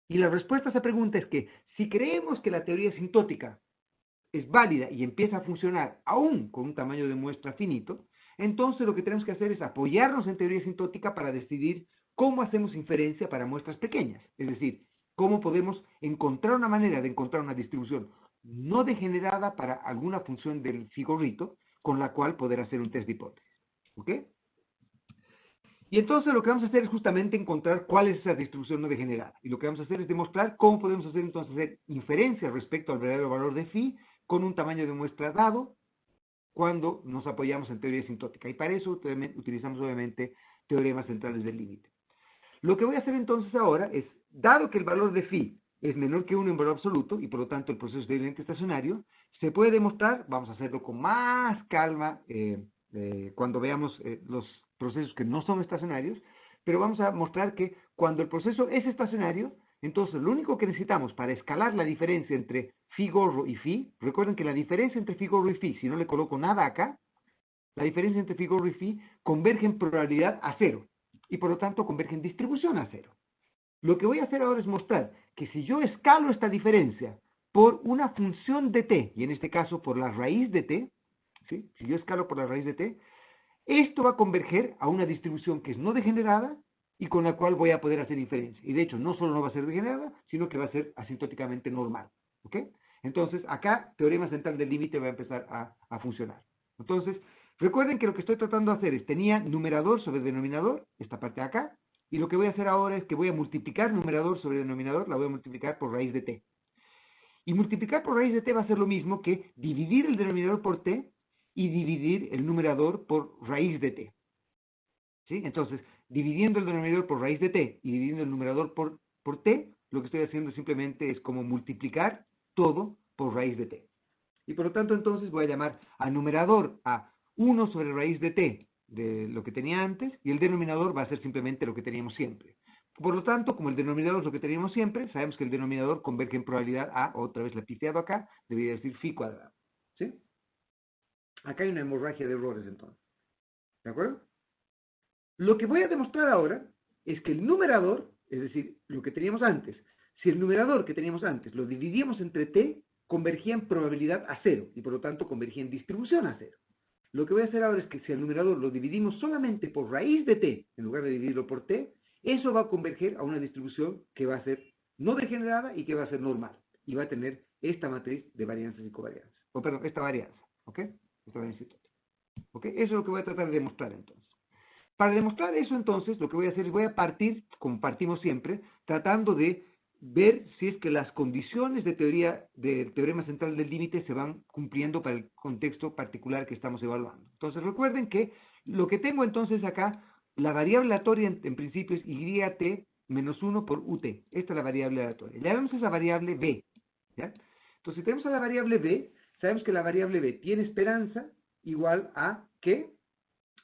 A: Y la respuesta a esa pregunta es que si creemos que la teoría sintótica es válida y empieza a funcionar aún con un tamaño de muestra finito, entonces lo que tenemos que hacer es apoyarnos en teoría sintótica para decidir cómo hacemos inferencia para muestras pequeñas. Es decir, cómo podemos encontrar una manera de encontrar una distribución no degenerada para alguna función del figurito con la cual poder hacer un test de hipótesis. ¿Ok? Y entonces lo que vamos a hacer es justamente encontrar cuál es esa distribución no degenerada. Y lo que vamos a hacer es demostrar cómo podemos hacer entonces hacer inferencias respecto al verdadero valor de phi con un tamaño de muestra dado cuando nos apoyamos en teoría sintótica. Y para eso utilizamos obviamente teoremas centrales del límite. Lo que voy a hacer entonces ahora es, dado que el valor de phi es menor que 1 en valor absoluto, y por lo tanto el proceso es débilmente estacionario, se puede demostrar, vamos a hacerlo con más calma cuando veamos los procesos que no son estacionarios, pero vamos a mostrar que cuando el proceso es estacionario, entonces lo único que necesitamos para escalar la diferencia entre phi gorro y phi, recuerden que la diferencia entre phi gorro y phi, si no le coloco nada acá, la diferencia entre phi gorro y phi converge en probabilidad a 0, y por lo tanto converge en distribución a 0. Lo que voy a hacer ahora es mostrar que si yo escalo esta diferencia por una función de t, y en este caso por la raíz de t, ¿sí? Si yo escalo por la raíz de t, esto va a converger a una distribución que es no degenerada y con la cual voy a poder hacer inferencia. Y de hecho, no solo no va a ser degenerada, sino que va a ser asintóticamente normal. ¿Ok? Entonces, acá, teorema central del límite va a empezar a funcionar. Entonces, recuerden que lo que estoy tratando de hacer es, tenía numerador sobre denominador, esta parte de acá, y lo que voy a hacer ahora es que voy a multiplicar numerador sobre denominador, la voy a multiplicar por raíz de t. Y multiplicar por raíz de t va a ser lo mismo que dividir el denominador por t y dividir el numerador por raíz de t. ¿Sí? Entonces, dividiendo el denominador por raíz de t y dividiendo el numerador por t, lo que estoy haciendo simplemente es como multiplicar todo por raíz de t. Y por lo tanto, entonces voy a llamar al numerador a 1 sobre raíz de t de lo que tenía antes, y el denominador va a ser simplemente lo que teníamos siempre. Por lo tanto, como el denominador es lo que teníamos siempre, sabemos que el denominador converge en probabilidad a, otra vez la he piteado acá, debería decir phi cuadrado. ¿Sí? Acá hay una hemorragia de errores entonces. ¿De acuerdo? Lo que voy a demostrar ahora es que el numerador, es decir, lo que teníamos antes, si el numerador que teníamos antes lo dividíamos entre t, convergía en probabilidad a 0, y por lo tanto convergía en distribución a 0. Lo que voy a hacer ahora es que si el numerador lo dividimos solamente por raíz de t, en lugar de dividirlo por t, eso va a converger a una distribución que va a ser no degenerada y que va a ser normal. Y va a tener esta matriz de varianzas y covarianzas. O perdón, esta varianza. ¿Ok? Esta varianza. ¿Ok? Eso es lo que voy a tratar de demostrar entonces. Para demostrar eso entonces, lo que voy a hacer es voy a partir, como partimos siempre, tratando de ver si es que las condiciones de teoría del teorema central del límite se van cumpliendo para el contexto particular que estamos evaluando. Entonces recuerden que lo que tengo entonces acá, la variable aleatoria en principio es YT menos 1 por UT. Esta es la variable aleatoria. Le damos esa variable B. ¿Ya? Entonces si tenemos a la variable B, sabemos que la variable B tiene esperanza igual a ¿qué?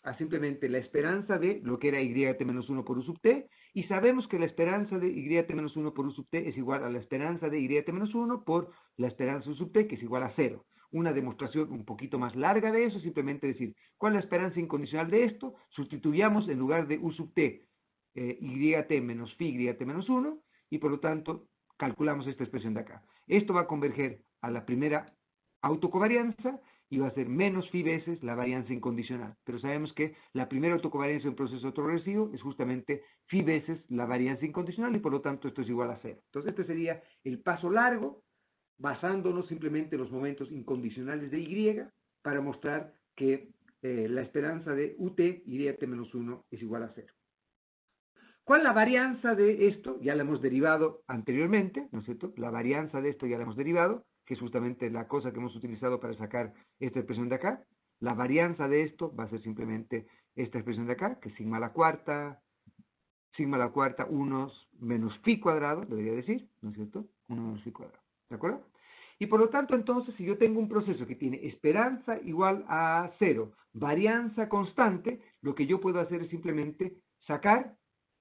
A: A simplemente la esperanza de lo que era YT menos 1 por U sub T, y sabemos que la esperanza de YT menos 1 por U sub T es igual a la esperanza de YT menos 1 por la esperanza U sub T, que es igual a 0. una demostración un poquito más larga de eso, simplemente decir, ¿cuál es la esperanza incondicional de esto? Sustituyamos en lugar de U sub t, YT menos phi YT menos 1, y por lo tanto calculamos esta expresión de acá. Esto va a converger a la primera autocovarianza y va a ser menos phi veces la varianza incondicional. Pero sabemos que la primera autocovarianza en un proceso autoregresivo es justamente phi veces la varianza incondicional y por lo tanto esto es igual a 0. Entonces este sería el paso largo basándonos simplemente en los momentos incondicionales de Y para mostrar que la esperanza de UT, YT menos 1 es igual a 0. ¿Cuál es la varianza de esto? Ya la hemos derivado anteriormente, ¿no es cierto? La varianza de esto ya la hemos derivado, que es justamente la cosa que hemos utilizado para sacar esta expresión de acá. La varianza de esto va a ser simplemente esta expresión de acá, que es sigma a la cuarta 1 menos phi cuadrado, debería decir, ¿no es cierto? 1 menos phi cuadrado, ¿de acuerdo? Y por lo tanto, entonces, si yo tengo un proceso que tiene esperanza igual a 0, varianza constante, lo que yo puedo hacer es simplemente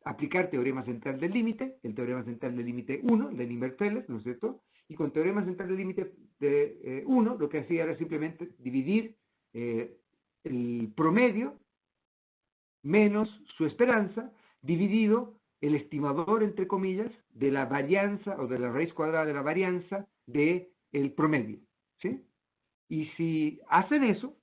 A: aplicar teorema central del límite, el teorema central del límite 1, el de Nimberg-Feller, ¿no es cierto? Y con teorema central del límite de 1, lo que hacía era simplemente dividir el promedio menos su esperanza, dividido el estimador, entre comillas, de la varianza o de la raíz cuadrada de la varianza del promedio, ¿sí? Y si hacen eso,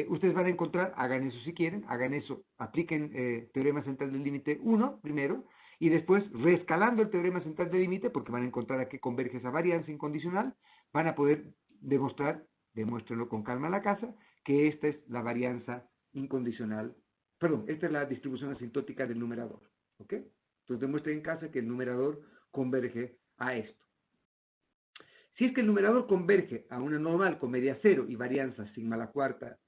A: ustedes van a encontrar, hagan eso si quieren, hagan eso, apliquen teorema central del límite 1 primero, y después, reescalando el teorema central del límite, porque van a encontrar a qué converge esa varianza incondicional, van a poder demostrar, demuéstrenlo con calma en la casa, que esta es la varianza incondicional, perdón, esta es la distribución asintótica del numerador, ¿ok? Entonces demuestren en casa que el numerador converge a esto. Si es que el numerador converge a una normal con media 0 y varianza sigma a la cuarta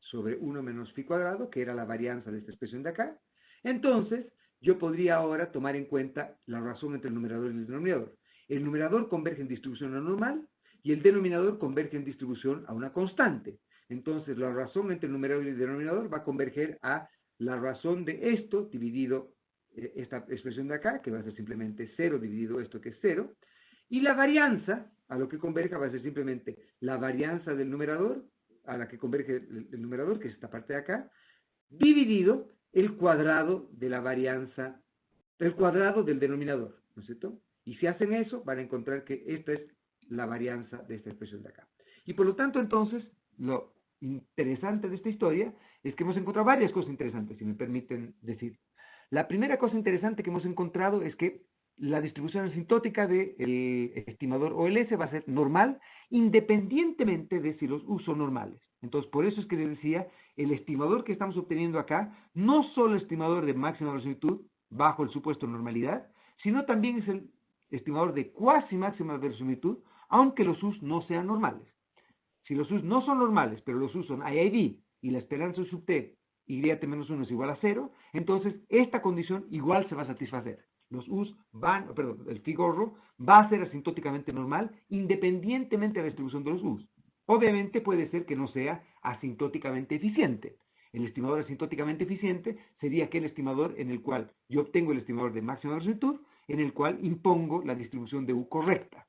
A: sobre 1 menos phi cuadrado, que era la varianza de esta expresión de acá, entonces yo podría ahora tomar en cuenta la razón entre el numerador y el denominador. El numerador converge en distribución a normal y el denominador converge en distribución a una constante. Entonces la razón entre el numerador y el denominador va a converger a la razón de esto dividido esta expresión de acá, que va a ser simplemente 0 dividido esto que es 0, y la varianza a lo que converja va a ser simplemente la varianza del numerador, a la que converge el numerador, que es esta parte de acá, dividido el cuadrado de la varianza, el cuadrado del denominador, ¿no es cierto? Y si hacen eso, van a encontrar que esta es la varianza de esta expresión de acá. Y por lo tanto, entonces, lo interesante de esta historia es que hemos encontrado varias cosas interesantes, si me permiten decir. La primera cosa interesante que hemos encontrado es que la distribución asintótica del estimador OLS va a ser normal, independientemente de si los U son normales. Entonces, por eso es que les decía, el estimador que estamos obteniendo acá, no solo el estimador de máxima verosimilitud, bajo el supuesto de normalidad, sino también es el estimador de cuasi máxima verosimilitud, aunque los U's no sean normales. Si los U's no son normales, pero los U's son IID, y la esperanza sub t, YT menos 1 es igual a 0, entonces esta condición igual se va a satisfacer. Los U's van, perdón, el phi gorro va a ser asintóticamente normal independientemente de la distribución de los U's. Obviamente puede ser que no sea asintóticamente eficiente. El estimador asintóticamente eficiente sería aquel estimador en el cual yo obtengo el estimador de máxima verosimilitud, en el cual impongo la distribución de U correcta.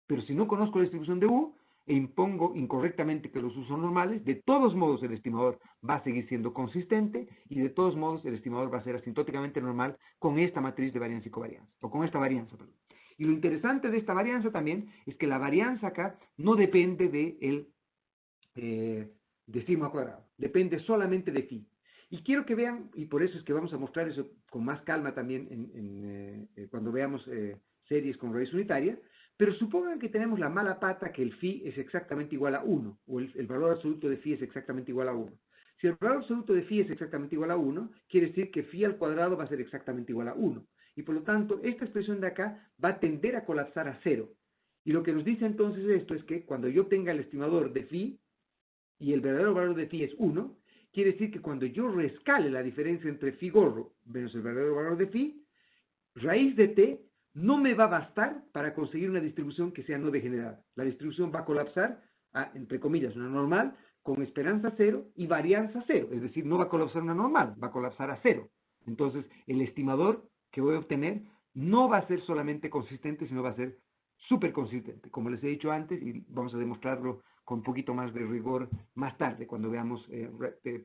A: Pero si no conozco la distribución de U e impongo incorrectamente que los U son normales, de todos modos el estimador va a seguir siendo consistente y de todos modos el estimador va a ser asintóticamente normal con esta matriz de varianza y covarianza, o con esta varianza, perdón. Y lo interesante de esta varianza también es que la varianza acá no depende de sigma cuadrado, depende solamente de phi. Y quiero que vean, y por eso es que vamos a mostrar eso con más calma también cuando veamos series con raíz unitaria, pero supongan que tenemos la mala pata que el phi es exactamente igual a 1, o el valor absoluto de phi es exactamente igual a 1. Si el valor absoluto de phi es exactamente igual a 1, quiere decir que phi al cuadrado va a ser exactamente igual a 1. Y por lo tanto, esta expresión de acá va a tender a colapsar a 0. Y lo que nos dice entonces esto es que cuando yo tenga el estimador de phi, y el verdadero valor de phi es 1, quiere decir que cuando yo rescale la diferencia entre phi gorro menos el verdadero valor de phi, raíz de t no me va a bastar para conseguir una distribución que sea no degenerada. La distribución va a colapsar a, entre comillas, una normal con esperanza 0 y varianza 0. Es decir, no va a colapsar una normal, va a colapsar a 0. Entonces, el estimador que voy a obtener no va a ser solamente consistente, sino va a ser súper consistente, como les he dicho antes, y vamos a demostrarlo con un poquito más de rigor más tarde, cuando veamos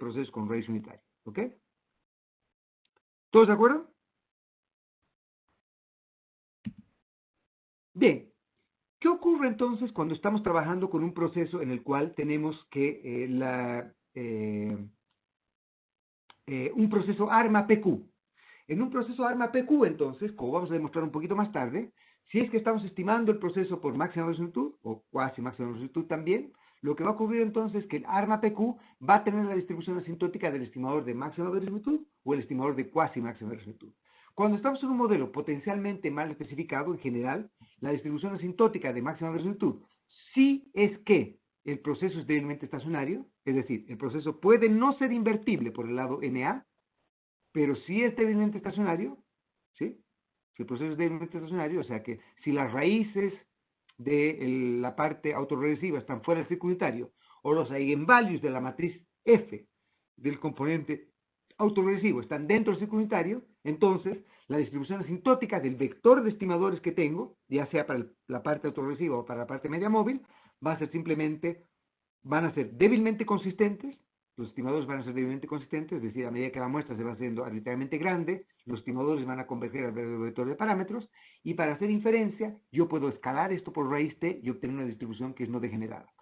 A: procesos con raíz unitaria. ¿Ok? ¿Todos de acuerdo? Bien. ¿Qué ocurre entonces cuando estamos trabajando con un proceso en el cual tenemos que un proceso ARMA-PQ? En un proceso ARMA-PQ, entonces, como vamos a demostrar un poquito más tarde, si es que estamos estimando el proceso por máxima resolutud, o cuasi máxima resolutud también, lo que va a ocurrir entonces es que el ARMA-PQ va a tener la distribución asintótica del estimador de máxima resolutud o el estimador de cuasi máxima resolutud. Cuando estamos en un modelo potencialmente mal especificado, en general, la distribución asintótica de máxima resolutud, si es que el proceso es débilmente estacionario, es decir, el proceso puede no ser invertible por el lado NA, pero si es débilmente estacionario, ¿sí? Si el proceso es débilmente estacionario, o sea que si las raíces de la parte autorregresiva están fuera del círculo unitario, o los eigenvalues de la matriz F del componente autorregresivo están dentro del círculo unitario, entonces la distribución asintótica del vector de estimadores que tengo, ya sea para la parte autorregresiva o para la parte media móvil, va a ser simplemente, van a ser débilmente consistentes. Los estimadores van a ser débilmente consistentes, es decir, a medida que la muestra se va haciendo arbitrariamente grande, los estimadores van a converger al vector de parámetros, y para hacer inferencia, yo puedo escalar esto por raíz t y obtener una distribución que es no degenerada.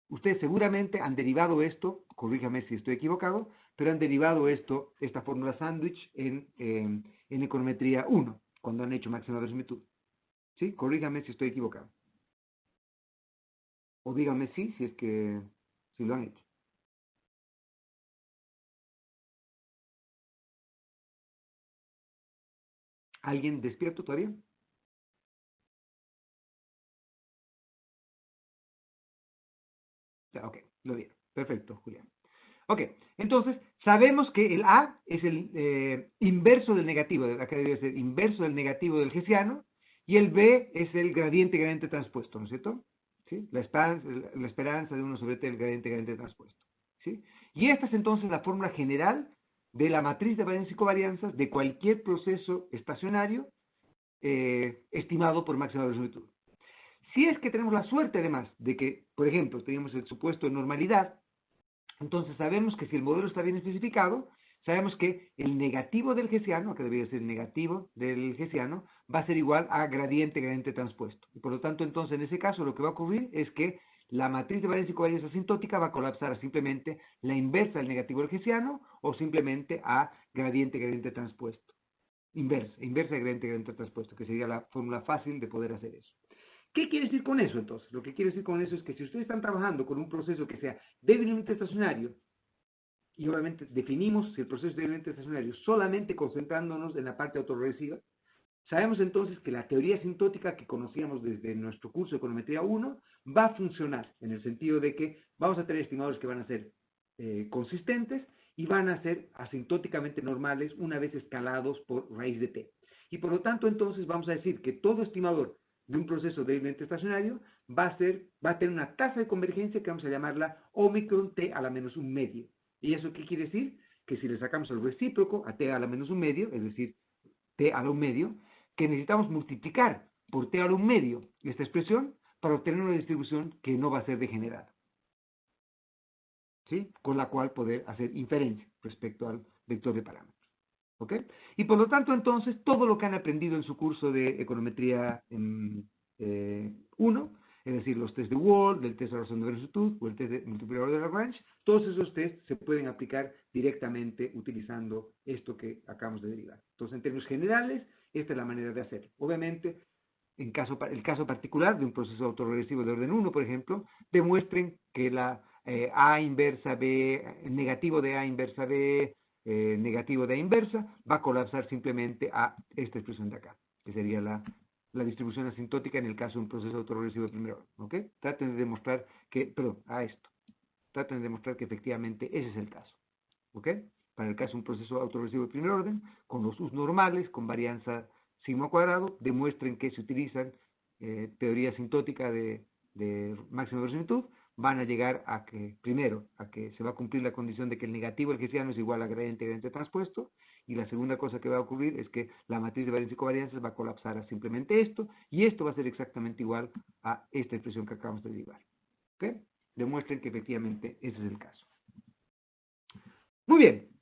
A: Ustedes seguramente han derivado esto, corríjame si estoy equivocado, pero han derivado esta fórmula sándwich en econometría 1, cuando han hecho máxima verosimilitud. ¿Sí? Corríjame si estoy equivocado. O díganme sí, si es que si lo han hecho. ¿Alguien despierto todavía? Ok, lo vieron. Perfecto, Julián. Ok, entonces sabemos que el A es el inverso del negativo, acá debería ser inverso del negativo del hessiano, y el B es el gradiente transpuesto, ¿no es cierto? ¿Sí? La esperanza de 1 sobre t del gradiente transpuesto. ¿Sí? Y esta es entonces la fórmula general de la matriz de varianzas y covarianzas de cualquier proceso estacionario estimado por máxima resolutud. Si es que tenemos la suerte además de que, por ejemplo, tenemos el supuesto de normalidad, entonces sabemos que si el modelo está bien especificado, sabemos que el negativo del hessiano, que debería ser el negativo del hessiano, va a ser igual a gradiente transpuesto. Y por lo tanto, entonces, en ese caso, lo que va a ocurrir es que la matriz de varianza y covarianza asintótica va a colapsar a simplemente la inversa del negativo del hessiano o simplemente a gradiente transpuesto. Inversa de gradiente transpuesto, que sería la fórmula fácil de poder hacer eso. ¿Qué quiere decir con eso entonces? Lo que quiere decir con eso es que si ustedes están trabajando con un proceso que sea débilmente estacionario, y obviamente definimos si el proceso es débilmente estacionario solamente concentrándonos en la parte autorregresiva, sabemos entonces que la teoría asintótica que conocíamos desde nuestro curso de econometría 1 va a funcionar, en el sentido de que vamos a tener estimadores que van a ser consistentes y van a ser asintóticamente normales una vez escalados por raíz de t. Y por lo tanto entonces vamos a decir que todo estimador de un proceso débilmente estacionario va a tener una tasa de convergencia que vamos a llamarla Omicron t a la menos un medio. ¿Y eso qué quiere decir? Que si le sacamos el recíproco a t a la menos un medio, es decir, t a la un medio, que necesitamos multiplicar por t a la un medio esta expresión para obtener una distribución que no va a ser degenerada. ¿Sí? Con la cual poder hacer inferencia respecto al vector de parámetros. ¿Ok? Y por lo tanto, entonces, todo lo que han aprendido en su curso de econometría 1, es decir, los test de Wald, el test de razón de verosimilitud o el test de multiplicador de Lagrange, todos esos tests se pueden aplicar directamente utilizando esto que acabamos de derivar. Entonces, en términos generales, esta es la manera de hacerlo. Obviamente, el caso particular de un proceso autorregresivo de orden 1, por ejemplo, demuestren que la A inversa B, negativo de A inversa B, negativo de A inversa, va a colapsar simplemente a esta expresión de acá, que sería la distribución asintótica en el caso de un proceso autorregresivo de primer orden. ¿Ok? Traten de demostrar que, perdón, a esto. Traten de demostrar que efectivamente ese es el caso. ¿Ok? Para el caso de un proceso autorregresivo de primer orden, con los usos normales, con varianza sigma cuadrado, demuestren que se utilizan teoría asintótica de máxima verosimilitud van a llegar a que, primero, a que se va a cumplir la condición de que el negativo del hessiano es igual a gradiente transpuesto, y la segunda cosa que va a ocurrir es que la matriz de varianza y covarianzas va a colapsar a simplemente esto, y esto va a ser exactamente igual a esta expresión que acabamos de derivar. ¿Ok? Demuestren que efectivamente ese es el caso. Muy bien.